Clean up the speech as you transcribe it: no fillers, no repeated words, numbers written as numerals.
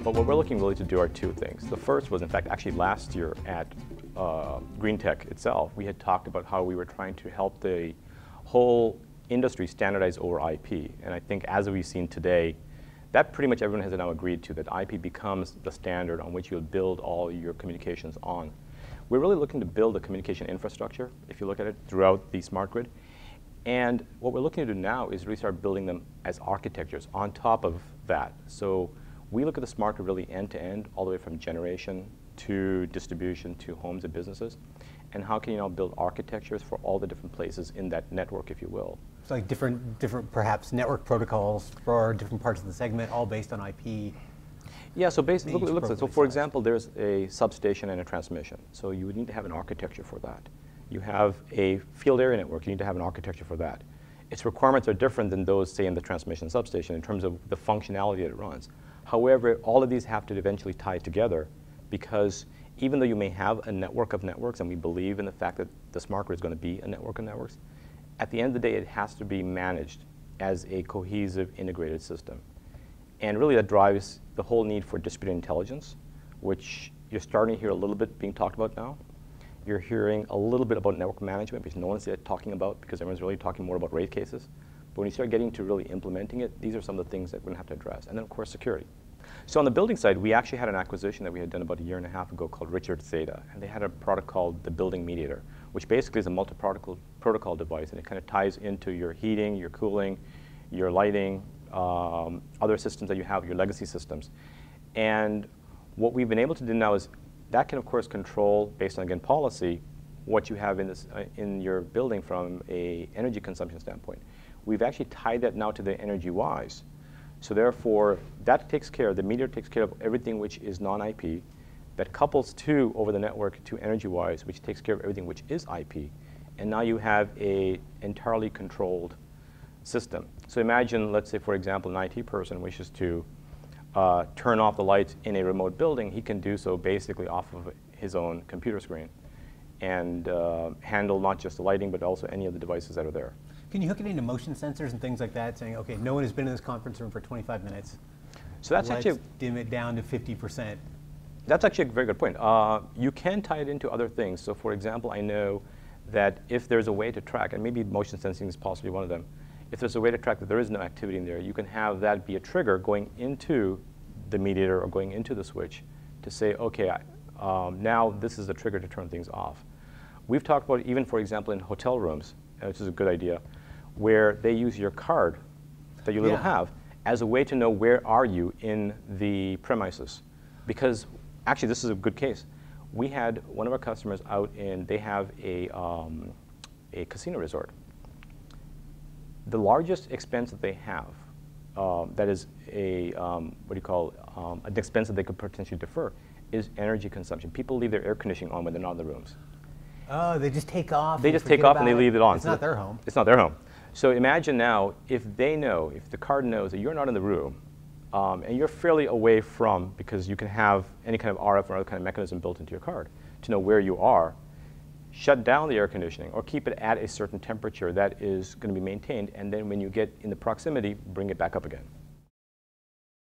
But what we're looking really to do are two things. The first was, in fact, actually last year at Greentech itself, we had talked about how we were trying to help the whole industry standardize over IP. And I think as we've seen today, that pretty much everyone has now agreed to, that IP becomes the standard on which you'll build all your communications on. We're really looking to build a communication infrastructure, if you look at it, throughout the smart grid. And what we're looking to do now is really start building them as architectures on top of that. So we look at the smart grid really end to end, all the way from generation to distribution to homes and businesses. And how can you now build architectures for all the different places in that network, if you will. It's like different perhaps network protocols for different parts of the segment, all based on IP. Yeah, so basically, so for example, there's a substation and a transmission. So you would need to have an architecture for that. You have a field area network, you need to have an architecture for that. Its requirements are different than those, say, in the transmission substation in terms of the functionality that it runs. However, all of these have to eventually tie together, because even though you may have a network of networks, and we believe in the fact that the smart grid is going to be a network of networks, at the end of the day, it has to be managed as a cohesive, integrated system. And really that drives the whole need for distributed intelligence, which you're starting to hear a little bit being talked about now. You're hearing a little bit about network management, because no one's yet talking about, because everyone's really talking more about rate cases. But when you start getting to really implementing it, these are some of the things that we're going to have to address. And then, of course, security. So on the building side, we actually had an acquisition that we had done about 1.5 years ago called Richard Zeta. And they had a product called the Building Mediator, which basically is a multi-protocol device. And it kind of ties into your heating, your cooling, your lighting, other systems that you have, your legacy systems. And what we've been able to do now is that can, of course, control, based on, again, policy, what you have in, in your building from a energy consumption standpoint. We've actually tied that now to the energy-wise. So therefore, that takes care, the meter takes care of everything which is non-IP, that couples to, over the network, to energy-wise, which takes care of everything which is IP. And now you have a entirely controlled system. So imagine, let's say, for example, an IT person wishes to turn off the lights in a remote building. He can do so basically off of his own computer screen and handle not just the lighting, but also any of the devices that are there. Can you hook it into motion sensors and things like that, saying, okay, no one has been in this conference room for 25 minutes. So that's Let's actually dim it down to 50%. That's actually a very good point. You can tie it into other things. So for example, I know that if there's a way to track, and maybe motion sensing is possibly one of them, if there's a way to track that there is no activity in there, you can have that be a trigger going into the mediator or going into the switch to say, okay, now this is the trigger to turn things off. We've talked about even, for example, in hotel rooms, which is a good idea, where they use your card that you will have as a way to know where are you in the premises. Because actually, this is a good case. We had one of our customers out in, they have a casino resort. The largest expense that they have, that is a, what do you call, an expense that they could potentially defer, is energy consumption. People leave their air conditioning on when they're not in the rooms. Oh, they just take off. They just take off and they leave it on. It's not their home. It's not their home. So imagine now, if they know, if the card knows that you're not in the room, and you're fairly away from, because you can have any kind of RF or other kind of mechanism built into your card to know where you are, shut down the air conditioning or keep it at a certain temperature that is going to be maintained, and then when you get in the proximity, bring it back up again.